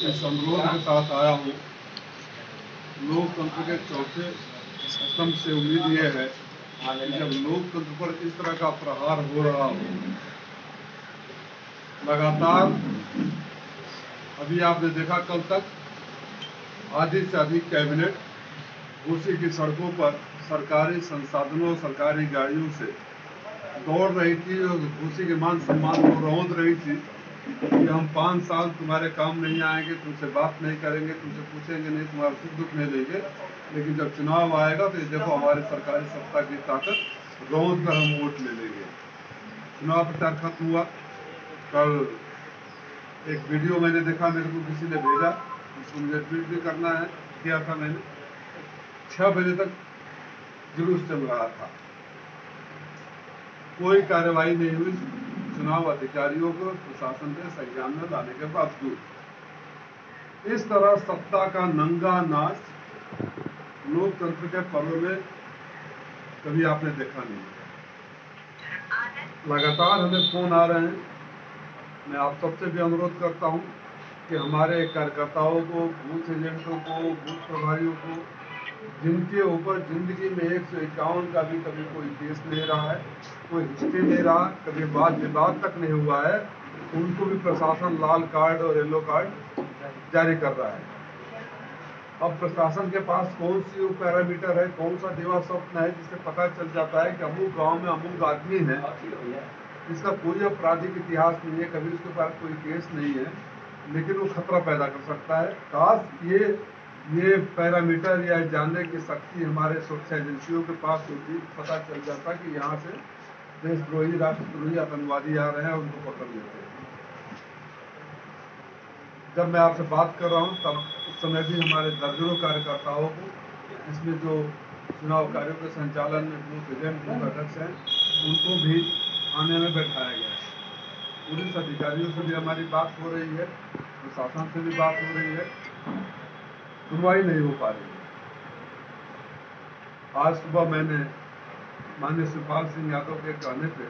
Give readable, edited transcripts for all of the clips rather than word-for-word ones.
इस अनुरोध के साथ आया हूँ। लोकतंत्र के चौथे स्तंभ से उम्मीद ये है कि जब लोकतंत्र पर इस तरह का प्रहार हो रहा हो, लगातार अभी आपने देखा कल तक आधी से अधिक कैबिनेट घोसी की सड़कों पर सरकारी संसाधनों, सरकारी गाड़ियों से दौड़ रही थी और घोसी के मान सम्मान को रौंद रही थी कि हम 5 साल तुम्हारे काम नहीं आएंगे, तुमसे बात नहीं करेंगे, तुमसे पूछेंगे नहीं, तुम्हारा सुख दुख नहीं लेंगे, लेकिन जब चुनाव आएगा तो ये देखो हमारी सरकारी सत्ता की ताकत, रौंद कर हम वोट ले लेंगे। चुनाव प्रचार खत्म हुआ। कल एक वीडियो मैंने देखा, मेरे को किसी ने भेजा, उसको मुझे ट्वीट भी करना है, किया था मैंने। 6 बजे तक जुलूस चल रहा था, कोई कार्रवाई नहीं हुई चुनाव अधिकारियों को प्रशासन के संज्ञान में लाने के बावजूद। इस तरह सत्ता का नंगा नाच लोकतंत्र के पर्व में कभी आपने देखा नहीं। लगातार हमें फोन आ रहे हैं। मैं आप सबसे भी अनुरोध करता हूं कि हमारे कार्यकर्ताओं को, बूथ एजेंटों को, बूथ प्रभारियों को, जिनके ऊपर जिंदगी में 151 का भी कभी कोई केस नहीं रहा है, कोई हिस्ट्री नहीं रहा, कभी वाद विवाद तक नहीं हुआ है, उनको भी प्रशासन लाल कार्ड और येलो कार्ड जारी कर रहा है। अब प्रशासन के पास कौन सी वो पैरामीटर है, कौन सा देवा स्वप्न है जिससे पता चल जाता है कि अमुक गांव में अमुक आदमी है, इसका कोई आपराधिक इतिहास नहीं है, कभी उसके पास कोई केस नहीं है, लेकिन वो खतरा पैदा कर सकता है। काश ये पैरामीटर या जानने की शक्ति हमारे सुरक्षा एजेंसियों के पास होती, पता चल जाता कि यहाँ से देशद्रोही, राष्ट्रद्रोही आतंकवादी आ रहे हैं, उनको पकड़ लेते हैं। जब मैं आपसे बात कर रहा हूँ तब उस समय भी हमारे दर्जनों कार्यकर्ताओं को, इसमें जो चुनाव कार्यों के संचालन में बूथ एजेंट, बूथ अध्यक्ष हैं, उनको भी थाने में बैठाया गया है। पुलिस अधिकारियों से भी हमारी बात हो रही है, प्रशासन से भी बात हो रही है, सुनवाई नहीं हो पा रही है। आज सुबह मैंने माननीय शिवपाल सिंह यादव के कहने पे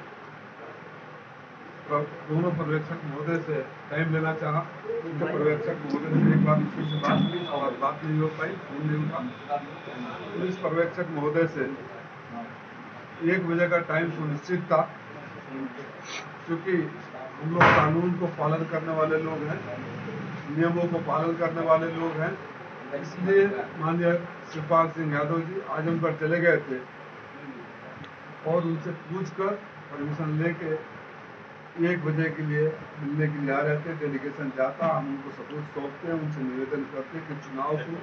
दोनों पर्यवेक्षक महोदय से टाइम लेना चाहा। उनके पर्यवेक्षक महोदय से एक बार किसी से बात की और बात नहीं हो पाई, फोन नहीं उठा। पुलिस पर्यवेक्षक महोदय से 1 बजे का टाइम सुनिश्चित था, क्योंकि हम लोग कानून को पालन करने वाले लोग हैं, नियमों को पालन करने वाले लोग हैं, इसलिए माननीय शिवपाल सिंह यादव जी आजमगढ़ चले गए थे और उनसे पूछकर परमिशन लेके 1 बजे के लिए मिलने के लिए आ रहे थे। डेलीगेशन जाता, हम उनको सबूत सौंपते, उनसे निवेदन करते कि चुनाव को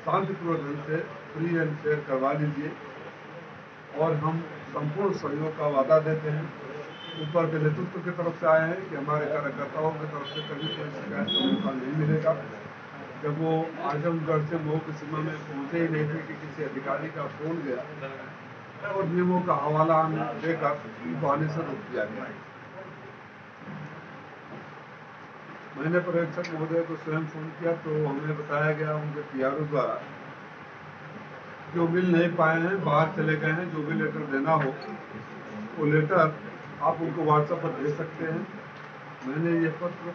शांतिपूर्ण ढंग से फ्री एंड फेयर करवा लीजिए, और हम संपूर्ण सहयोग का वादा देते हैं। ऊपर के नेतृत्व की तरफ से आए हैं कि हमारे कार्यकर्ताओं की तरफ से कभी कोई शिकायत का मौका नहीं मिलेगा। जब वो आजमगढ़ से मऊ की सीमा में पहुंचे ही नहीं थे कि किसी अधिकारी का फोन गया और नियमों का हवाला देकर उनको आने से रोक दिया गया। मैंने पर्यवेक्षक महोदय को स्वयं फोन किया तो हमें बताया गया उनके पीआरओ द्वारा जो मिल नहीं पाए हैं, बाहर चले गए हैं। जो भी लेटर देना हो वो लेटर आप उनको व्हाट्सएप पर भेज सकते हैं। मैंने ये पत्र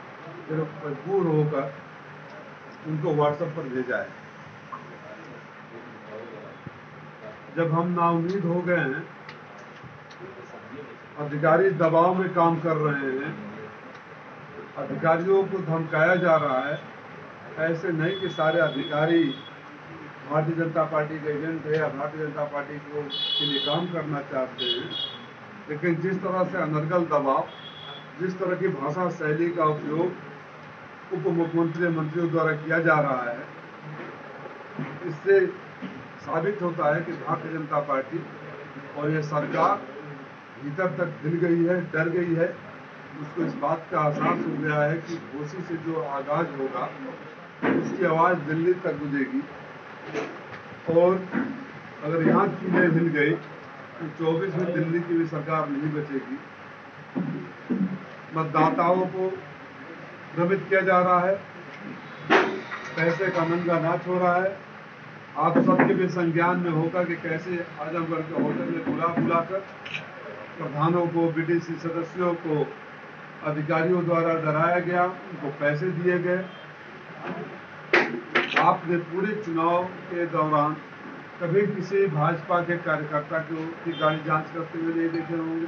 सिर्फ मजबूर होकर उनको व्हाट्सएप पर भेजा है। जब हम नाउम्मीद हो गए हैं, अधिकारी दबाव में काम कर रहे हैं, अधिकारियों को धमकाया जा रहा है, ऐसे नहीं कि सारे अधिकारी भारतीय जनता पार्टी के एजेंट है या भारतीय जनता पार्टी के लिए काम करना चाहते हैं, लेकिन जिस तरह से अनर्गल दबाव, जिस तरह की भाषा शैली का उपयोग उप मुख्यमंत्री मंत्रियों द्वारा किया जा रहा है, इससे साबित होता है कि भारतीय जनता पार्टी और ये सरकार भीतर तक हिल गई है, डर गई है। उसको इस बात का एहसास हो गया है कि घोसी से जो आगाज होगा उसकी आवाज़ दिल्ली तक गूंजेगी, और अगर यहाँ चीजें हिल गई तो 24 में दिल्ली की भी सरकार नहीं बचेगी। मतदाताओं को भ्रमित किया जा रहा है, पैसे का नंगा नाच हो रहा है। आप सबके भी संज्ञान में होगा कि कैसे आजमगढ़ के होटल में बुलाकर प्रधानों को, बीडीसी सदस्यों को अधिकारियों द्वारा डराया गया, उनको पैसे दिए गए। आपने पूरे चुनाव के दौरान कभी किसी भाजपा के कार्यकर्ता की गाड़ी जांच करते हुए नहीं देखे होंगे,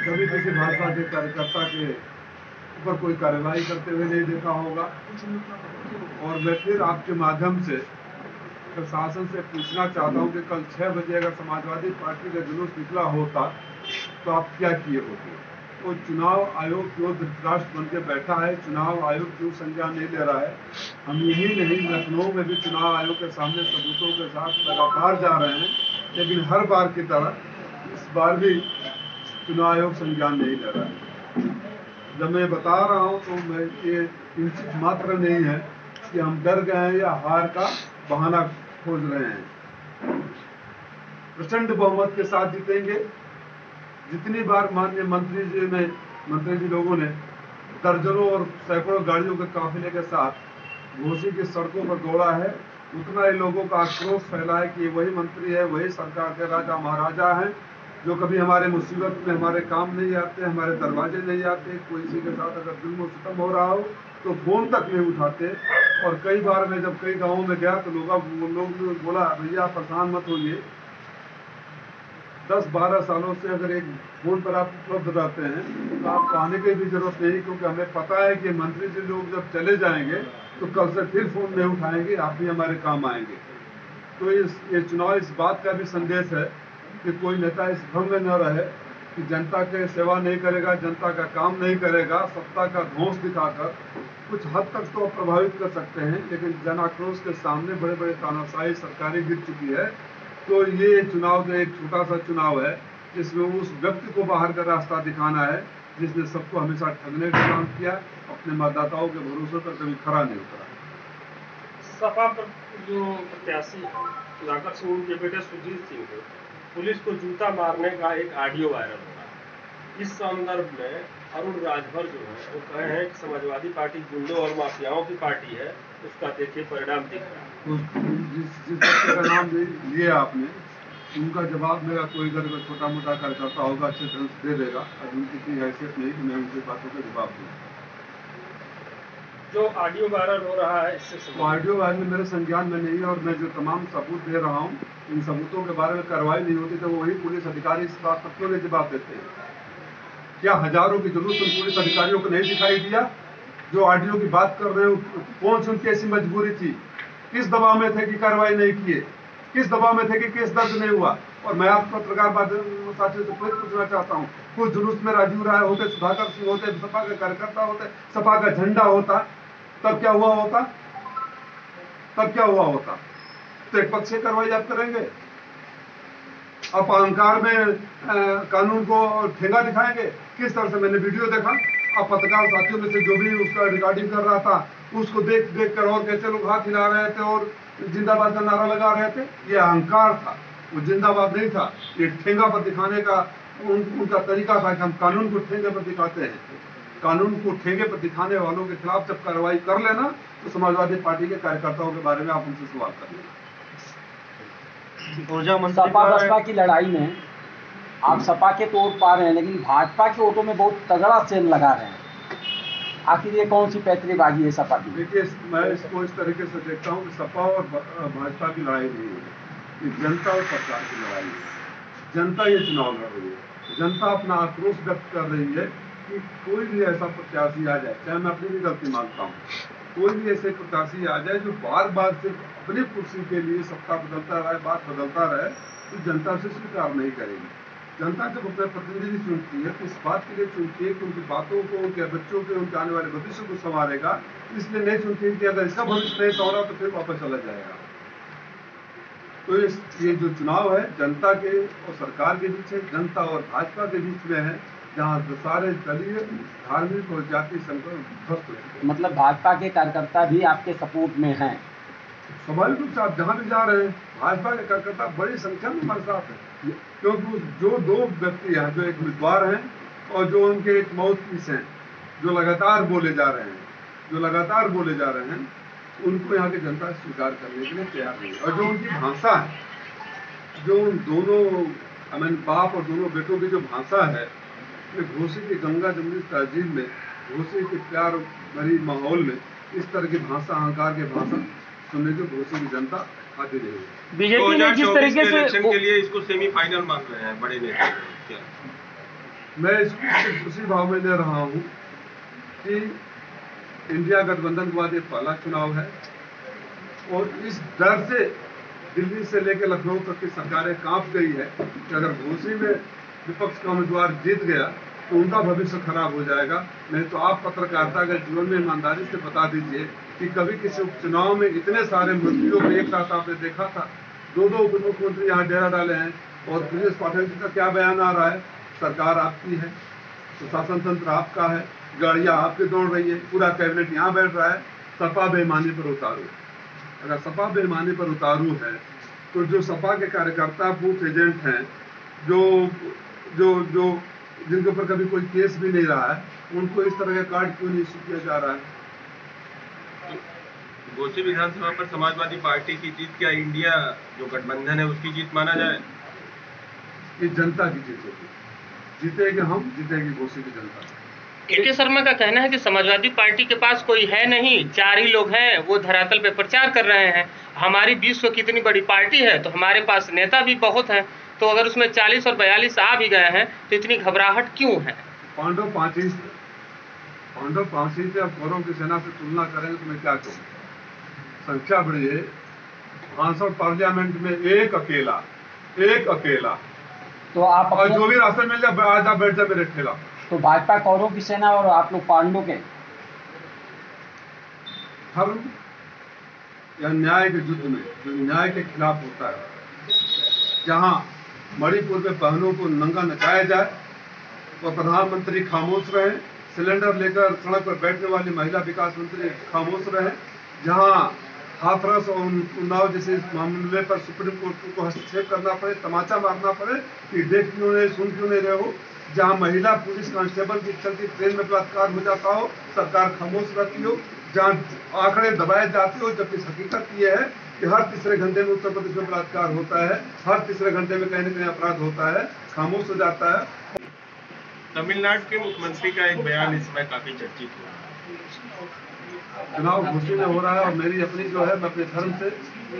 कभी किसी भाजपा के कार्यकर्ता के ऊपर कोई कार्रवाई करते हुए नहीं देखा होगा। और मैं फिर आपके माध्यम से प्रशासन से पूछना चाहता हूं कि कल 6 बजे अगर समाजवादी पार्टी का जुलूस निकला होता तो आप क्या किए होते? तो चुनाव आयोग क्यों धृतराष्ट्र बन के बैठा है, चुनाव आयोग क्यों संज्ञान नहीं ले रहा है? हम यही नहीं, लखनऊ में भी चुनाव आयोग के सामने सबूतों के साथ लगातार जा रहे हैं, लेकिन हर बार की तरह इस बार भी चुनाव आयोग संज्ञान नहीं ले रहा है। जब मैं बता रहा हूं तो मैं ये किंचित मात्र नहीं है कि हम डर गए हैं या हार का बहाना खोज रहे हैं। प्रचंड बहुमत के साथ जीतेंगे। जितनी बार माननीय मंत्री जी लोगों ने दर्जनों और सैकड़ों गाड़ियों के काफिले के साथ घोसी की सड़कों पर दौड़ा है, उतना ही लोगों का आक्रोश फैला है कि ये वही मंत्री है, वही सरकार के राजा महाराजा हैं जो कभी हमारे मुसीबत में हमारे काम नहीं आते, हमारे दरवाजे नहीं आते। कोई किसी के साथ अगर जुल्म सितम हो रहा हो तो फोन तक नहीं उठाते। और कई बार मैं जब कई गाँवों में गया तो लोग बोला, भैया परेशान मत होइए, 10-12 सालों से अगर एक फोन पर आप उपलब्ध रहते हैं तो आपको आने की भी जरूरत नहीं, क्योंकि हमें पता है कि मंत्री जी लोग जब चले जाएंगे तो कल से फिर फोन नहीं उठाएंगे, आप भी हमारे काम आएंगे। तो ये चुनाव इस बात का भी संदेश है कि कोई नेता इस भ्रम में न रहे कि जनता के सेवा नहीं करेगा, जनता का काम नहीं करेगा, सत्ता का धौंस दिखाकर कुछ हद तक तो प्रभावित कर सकते हैं, लेकिन जन आक्रोश के सामने बड़े बड़े तानाशाही सरकारें गिर चुकी है। तो ये चुनाव जो एक छोटा सा चुनाव है जिसमें उस व्यक्ति को बाहर का रास्ता दिखाना है जिसने सबको हमेशा ठगने का काम किया, अपने मतदाताओं के भरोसे पर कभी खरा नहीं उतरा। सपा पर जो प्रत्याशी सुधाकर सिंह के बेटे सुजीत सिंह को पुलिस को जूता मारने का एक ऑडियो वायरल हो रहा है। इस संदर्भ में अरुण राजभर जो है वो कहे हैं कि समाजवादी पार्टी गुंडों और माफियाओं की पार्टी है, उसका देखिए परिणाम दिख रहा है। जिस बच्चे का नाम लिया आपने, उनका जवाब मेरा कोई अगर छोटा मोटा कार्यकर्ता होगा अच्छे तरह से दे देगा। अब उनकी इतनी हैसियत नहीं कि मैं उनकी बातों का जवाब दूँ। जो ऑडियो वायरल हो रहा है इससे ऑडियो वायरल मेरे संज्ञान में नहीं है, और मैं जो तमाम सबूत दे रहा हूँ इन सबूतों के बारे में कार्रवाई नहीं होती तो वही पुलिस अधिकारी इस बात पर क्यों नहीं जवाब देते हैं? क्या हजारों की जुलूस उन पुलिस अधिकारियों को नहीं दिखाई दिया जो ऑडियो की बात कर रहे हो? कौन सी उनकी ऐसी मजबूरी थी? किस दबाव में थे कि कार्रवाई नहीं किए? किस दबाव में थे कि केस दर्ज नहीं हुआ? और मैं आप पत्रकार साथियों से पूछना चाहता हूँ, कुछ जुलूस में राजीव राय होते, सुधाकर सिंह होते, सपा के कार्यकर्ता होते, सपा का झंडा होता, तब क्या हुआ होता? तब क्या हुआ होता? तो एक पक्षीय कार्रवाई आप करेंगे? आप अहंकार में कानून को ठेंगा दिखाएंगे? किस तरह से मैंने वीडियो देखा, आप पत्रकार साथियों में से जो भी उसका रिकॉर्डिंग कर रहा था उसको देख कर और कैसे लोग हाथ हिला रहे थे और जिंदाबाद का नारा लगा रहे थे, ये अहंकार था, वो जिंदाबाद नहीं था। ये ठेंगा पर दिखाने का उनका तरीका था कि हम कानून को ठेंगे पर दिखाते हैं। कानून को ठेंगे पर दिखाने वालों के खिलाफ जब कार्रवाई कर लेना तो समाजवादी पार्टी के कार्यकर्ताओं के बारे में आप उनसे सवाल कर लेना। सपा बसपा की लड़ाई में आप सपा के तोड़ पा रहे हैं, लेकिन भाजपा के वोटों में बहुत तगड़ा सेल लगा रहे हैं। आखिर ये कौन सी पैतरीबाजी है सपा की? देखिए, मैं इसको इस तरीके से देखता हूँ कि सपा और भाजपा की लड़ाई नहीं है, ये जनता और सरकार की लड़ाई है। जनता ये चुनाव लड़ रही है, जनता अपना आक्रोश व्यक्त कर रही है कि कोई भी ऐसा प्रत्याशी आ जाए, चाहे मैं अपनी भी गलती मानता हूँ, कोई भी ऐसे प्रत्याशी आ जाए जो बार बार सिर्फ अपनी कुर्सी के लिए सत्ता बदलता रहे, बात बदलता रहे, तो जनता से स्वीकार नहीं करेगी। जनता जब अपने प्रतिनिधि चुनती है तो इस बात के लिए चुनती है कि उनकी बातों को, उनके बच्चों के, उनके आने वाले भविष्य को संवारेगा। इसलिए नहीं चुनती है कि अगर इसका भविष्य नहीं संवरा तो फिर वापस चला जाएगा। तो ये जो चुनाव है जनता के और सरकार के बीच है, जनता और भाजपा के बीच में है, जहाँ सारे दलीय, धार्मिक और जाति संकट ध्वस्त है। मतलब भाजपा के कार्यकर्ता भी आपके सपोर्ट में हैं? स्वाभाविक रूप से आप जहाँ भी जा रहे हैं भाजपा के कार्यकर्ता बड़ी संख्या में हमारे साथ है, क्योंकि जो दो व्यक्ति हैं, जो एक उम्मीदवार हैं और जो उनके एक माउथपीस हैं, जो लगातार बोले जा रहे हैं, उनको यहाँ की जनता स्वीकार करने के लिए तैयार नहीं है। और जो उनकी भाषा है, जो उन दोनों बाप और दोनों बेटों की जो भाषा है, घोसी की गंगा जमुनी तहजीब में, घोसी के प्यार भरी माहौल में इस तरह की भाषा, अहंकार की भाषा सुनने की घोषी की जनता आती रहेगी। बीजेपी ने जिस तरीके से इलेक्शन के लिए इसको सेमीफाइनल मान रहे हैं बड़े नेता क्या? मैं इसको उसी भाव में ले रहा हूँ कि इंडिया गठबंधन के बाद ये पहला चुनाव है और इस डर से दिल्ली से लेकर लखनऊ तक की सरकारें कांप गई है कि अगर घोषी में विपक्ष का उम्मीदवार जीत गया तो उनका भविष्य खराब हो जाएगा। नहीं तो आप पत्रकारिता के जीवन में ईमानदारी से बता दीजिए कि कभी किसी उपचुनाव में इतने सारे मंत्रियों को एक साथ आपने देखा था? दो उप मुख्यमंत्री यहाँ डेरा डाले हैं और ब्रजेश पाठक जी का क्या बयान आ रहा है? सरकार आपकी है, प्रशासन तंत्र आपका है, गाड़ियाँ आपके दौड़ रही है, पूरा कैबिनेट यहाँ बैठ रहा है, सपा बेईमानी पर उतारू। अगर सपा बेईमानी पर उतारू है तो जो सपा के कार्यकर्ता बूथ एजेंट हैं, जो जो जो जिनके ऊपर कभी कोई केस भी नहीं रहा है, उनको इस तरह का कार्ड क्यों नहीं इशू किया जा रहा है? घोसी विधानसभा पर समाजवादी पार्टी की जीत क्या इंडिया जो गठबंधन है उसकी जीत माना जाए? ये जनता की जीत होगी, जीतेगी हम, जीतेगी घोसी की जनता। के शर्मा का कहना है कि समाजवादी पार्टी के पास कोई है नहीं, 4 ही लोग हैं, वो धरातल पे प्रचार कर रहे हैं। हमारी 20 की इतनी बड़ी पार्टी है तो हमारे पास नेता भी बहुत हैं, तो अगर उसमें 40 और 42 आ भी गए हैं तो इतनी घबराहट क्यों है? पांडव 5 ही थे, अब कौरवों की सेना से तुलना करेंगे तो मैं क्या कहूँ? संख्या बड़ी है, 500 पार्लियामेंट में एक अकेला तो आप और जो भी रास्ते मिल जाए आजा बैठ जा मेरे ठेला। तो भाजपा कौरवों की सेना और आप लोग पांडवों के। धर्म या न्याय के युद्ध में जो न्याय के खिलाफ होता है, जहां मणिपुर में बहनों को नंगा नचाया जाए और प्रधानमंत्री खामोश रहे, सिलेंडर लेकर सड़क पर बैठने वाली महिला विकास मंत्री खामोश रहे, जहां हाथरस और उन्नाव जैसे मामले पर सुप्रीम कोर्ट को हस्तक्षेप करना पड़े, तमाचा मारना पड़े कि देख क्यों नहीं, सुन क्यों नहीं रहे हो, जहां महिला पुलिस कांस्टेबल की चलती ट्रेन में बलात्कार हो जाता हो, सरकार खामोश रहती हो, जहां आंकड़े दबाए जाते हो, जबकि हकीकत ये है कि हर तीसरे घंटे में उत्तर प्रदेश में बलात्कार होता है, हर तीसरे घंटे में कहीं न कहीं अपराध होता है, खामोश हो जाता है। तमिलनाडु के मुख्यमंत्री का एक बयान इस समय काफी चर्चित हुआ। चुनाव घोषी में हो रहा है और मेरी अपनी जो है, मैं अपने धर्म से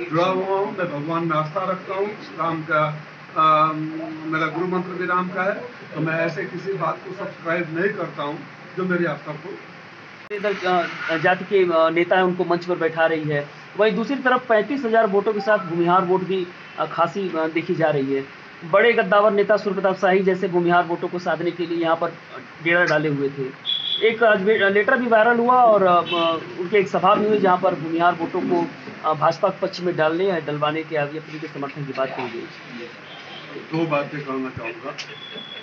जुड़ा हुआ हूँ, मैं भगवान में आस्था रखता हूँ, राम का मेरा गुरु मंत्र भी राम का है, तो मैं ऐसे किसी बात को सब्सक्राइब नहीं करता हूँ जो मेरी आस्था को। इधर जाति के नेता है उनको मंच पर बैठा रही है, वहीं दूसरी तरफ 35,000 वोटों के साथ भूमिहार वोट भी खासी देखी जा रही है। बड़े गद्दावर नेता सूर्य प्रताप शाही जैसे भूमिहार वोटों को साधने के लिए यहाँ पर डेरा डाले हुए थे। एक लेटर भी वायरल हुआ और उनकी एक सभा भी हुई जहाँ पर भूमिहार वोटों को भाजपा के पक्ष में डालने या डलवाने के अपनी के समर्थन की बात कही गई। दो बातें कहना चाहूँगा।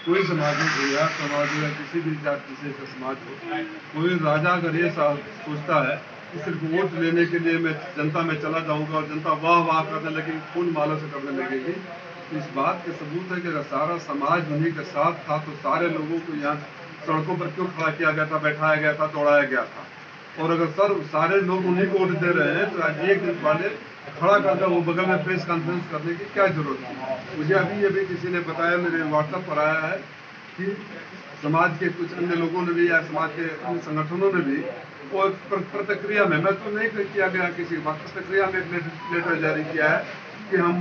कोई समाज में भूमिहार समाज हो या किसी भी जाति से समाज हो, कोई राजा अगर ये सोचता है कि सिर्फ वोट लेने के लिए मैं जनता में चला जाऊंगा और जनता वाह वाह करने लगेगी, फूल माला से करने लगेगी, इस बात के सबूत है कि अगर सारा समाज उन्हीं के साथ था तो सारे लोगों को यहाँ सड़कों पर क्यों खड़ा किया गया था, बैठाया गया था, दौड़ाया गया था? और अगर सारे लोग उन्हीं को वोट दे रहे हैं तो आज एक दिन पहले खड़ा करके वो बगल में प्रेस कॉन्फ्रेंस करने की क्या जरूरत है? मुझे अभी किसी ने बताया, मेरे व्हाट्सएप पर आया है कि समाज के कुछ अन्य लोगों ने भी या समाज के अन्य संगठनों ने भी और प्रतिक्रिया में, मैं तो नहीं किया गया किसी बात, प्रतिक्रिया में एक लेटर जारी किया है कि हम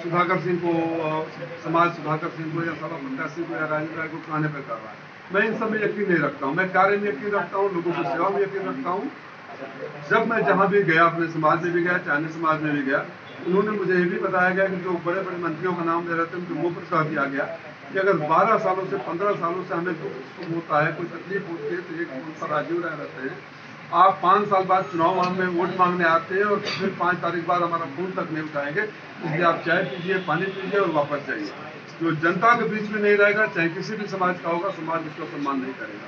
सुधाकर सिंह को, समाज सुधाकर सिंह को या सभा प्रत्याशी को या राजेंद्र राय को खाने पर कर रहा है। मैं इन सब में यकीन नहीं रखता हूँ, मैं कार्य में यकीन रखता हूँ, लोगों की सेवा में यकीन रखता हूँ। जब मैं जहाँ भी गया, अपने समाज में भी गया, चाइना समाज में भी गया, उन्होंने मुझे ये भी बताया गया कि जो बड़े बड़े मंत्रियों का नाम ले रहे थे उनको मुंह पर कह दिया गया कि अगर 12 सालों से 15 सालों से हमें दुख होता है, कोई तकलीफ होती है तो एक फोन पर राजीव राय रहते हैं, आप 5 साल बाद चुनाव में वोट मांगने आते हैं और फिर 5 तारीख बाद हमारा फोन तक नहीं उठाएंगे, इसलिए आप चाय पीजिए, पानी पीजिए और वापस जाइए। जो जनता के बीच में नहीं रहेगा, चाहे किसी भी समाज का होगा, समाज उसका सम्मान नहीं करेगा।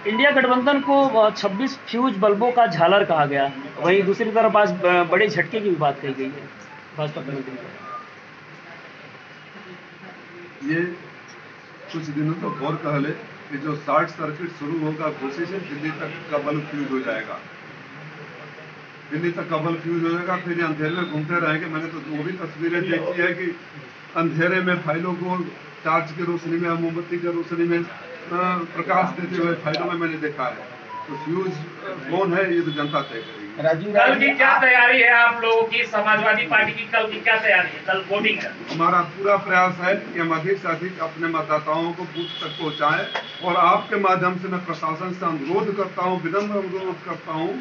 इंडिया गठबंधन को 26 फ्यूज बल्बों का झालर कहा गया, वहीं दूसरी तरफ आज बड़े झटके की भी बात कही गई है भाजपा कमेटी में। ये कुछ दिनों तो गौर कह ले कि जो शॉर्ट सर्किट शुरू होगा घोसी से दिल्ली तक का बल्ब फ्यूज हो जाएगा, दिल्ली तक का बल्ब फ्यूज हो जाएगा, फिर ये अंधेरे में घूमते रहेंगे। मैंने तो वो भी तस्वीरें देखी है कि अंधेरे में फाइलों को टार्च की रोशनी में, मोमबत्ती की रोशनी में प्रकाश देते हुए फाइलों में मैंने देखा है। तो फ्यूज कौन है ये तो जनता तय करेगी। राजीव कल की क्या तैयारी है आप लोगों की, समाजवादी पार्टी की कल की क्या तैयारी है? कल वोटिंग है। हमारा पूरा प्रयास है कि हम अधिक से अधिक अपने मतदाताओं को बूथ तक पहुंचाएं और आपके माध्यम से मैं प्रशासन से अनुरोध करता हूं, विनम्र अनुरोध करता हूं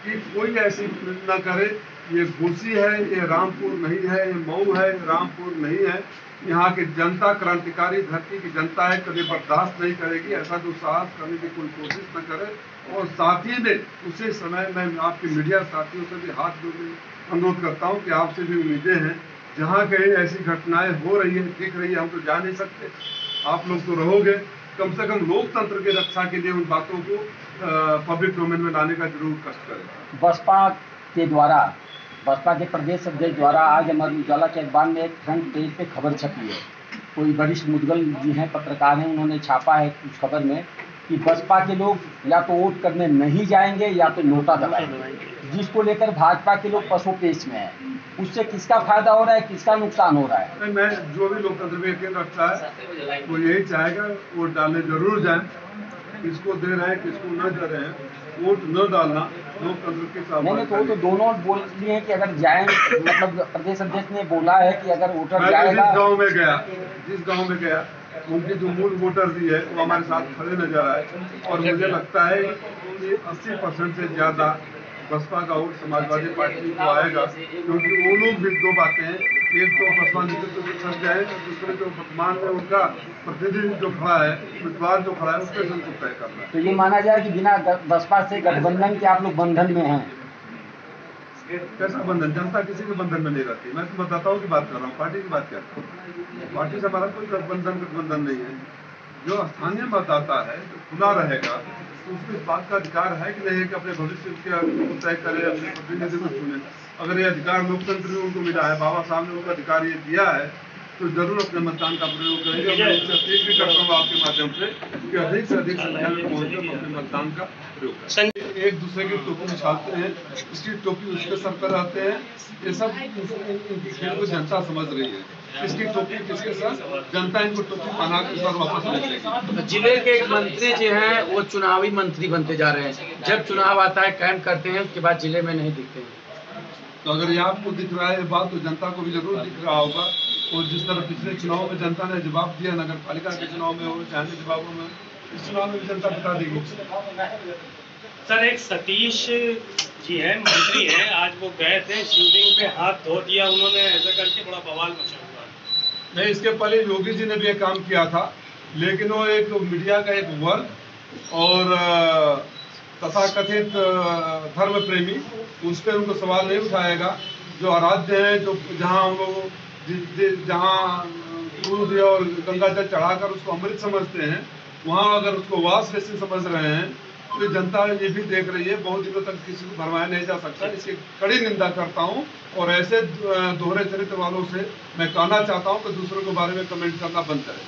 कि कोई ऐसी न करे, ये घोसी है, ये रामपुर नहीं है, ये मऊ है, रामपुर नहीं है। यहाँ की जनता क्रांतिकारी धरती की जनता है, कभी बर्दाश्त नहीं करेगी। ऐसा दुस्साहस करने की कोई कोशिश न करे। और साथ ही में उसी समय मैं आपके मीडिया साथियों से भी हाथ जोड़ अनुरोध करता हूँ कि आपसे भी उम्मीदें हैं, जहाँ कहीं ऐसी घटनाएं हो रही है, दिख रही है, हम तो जा नहीं सकते, आप लोग तो रहोगे, कम से कम लोकतंत्र की रक्षा के लिए उन बातों को पब्लिक डोमेन में लाने का जरूर कष्ट करें। बसपा के प्रदेश अध्यक्ष द्वारा आज अमर उजाला के अखबार में एक फ्रंट पेज पे खबर छपी है। कोई वरिष्ठ मुदगल जी हैं, पत्रकार हैं, उन्होंने छापा है उस खबर में कि बसपा के लोग या तो वोट करने नहीं जाएंगे या तो नोटा दबाएंगे, जिसको लेकर भाजपा के लोग पसोपेश में हैं। उससे किसका फायदा हो रहा है, किसका नुकसान हो रहा है? मैं जो भी लोकतंत्र में यकीन रखता है वो यही चाहेगा वोट डालने जरूर जाएं, किसको दे रहे हैं किसको न दे रहे हैं, वोट न डालना लोकतंत्र के साथ। नहीं तो वो तो दोनों बोल लिए हैं कि अगर जाएं, मतलब प्रदेश अध्यक्ष ने बोला है कि अगर वोटर जाएगा। जिस गांव में गया उनकी जो मूल वोटर भी है वो हमारे साथ खड़े नजर आए और मुझे लगता है कि 80% से ज्यादा बसपा का वोट समाजवादी पार्टी को आएगा, क्योंकि वो लोग भी दो बातें हैं, एक तो बसपा नेतृत्व के साथ जाए, दूसरे जो वर्तमान में उनका प्रतिनिधि जो खड़ा है, उम्मीदवार जो खड़ा है, उसके उनको तय करना है। तो ये माना जाए कि बिना बसपा से गठबंधन के आप लोग बंधन में हैं। कैसा बंधन? जनता किसी के बंधन में नहीं रहती। मैं तो मतदाताओं की बात कर रहा हूँ, पार्टी की बात करता हूँ। पार्टी से हमारा कोई गठबंधन नहीं है। जो स्थानीय मतदाता है जो खुला रहेगा तो उसको इस बात का अधिकार है कि नहीं कि अपने भविष्य के तय करे, अपने प्रतिनिधि को चुने। अगर ये अधिकार लोकतंत्र में उनको मिला है, बाबा साहब ने उनको अधिकार ये दिया है, तो जरूर अपने मतदान का प्रयोग करेंगे। मैं उससे अपील भी करता हूँ आपके माध्यम से कि अधिक से अधिक संख्या में पहुंचकर अपने मतदान का प्रयोग करें। एक दूसरे की टोपी निकालते हैं, उसकी टोपी उसके सर पर रहते हैं, ये सब खेल को जनता समझ रही है। किसकी टोपी किसके सर, जनता इनको टोपी पहना के सर वापस ले लेगी। जिले के एक मंत्री जो हैं वो चुनावी मंत्री बनते जा रहे हैं। जब चुनाव आता है कैंप करते हैं, उसके बाद जिले में नहीं दिखते हैं। तो अगर ये आपको दिख रहा है बात, तो जनता को भी जरूर दिख रहा होगा। और जिस तरह पिछले चुनाव में जनता ने जवाब दिया, नगर पालिका के चुनाव में हो, चाहे जवाबों में, इस चुनाव में भी जनता बता देगी। सर, एक सतीश जी हैं, मंत्री हैं, आज वो गए थे शिवलिंग पे, हाथ धो दिया उन्होंने, ऐसा करके बड़ा बवाल मचा हुआ है। नहीं, इसके पहले योगी जी ने भी एक काम किया था, लेकिन वो एक मीडिया का एक वर्ग और तथाकथित धर्म प्रेमी, उस पर उनको सवाल नहीं उठाएगा। जो आराध्य है, जो जहाँ हम लोग जहाँ दूध और गंगा जल चढ़ाकर उसको अमृत समझते हैं, वहाँ अगर उसको वास वैसे समझ रहे हैं, तो जनता ये भी देख रही है। बहुत दिनों तक किसी को भरमाया नहीं जा सकता, इसकी कड़ी निंदा करता हूँ। और ऐसे दोहरे चरित्र वालों से मैं कहना चाहता हूँ कि दूसरों के बारे में कमेंट करना बंद करें।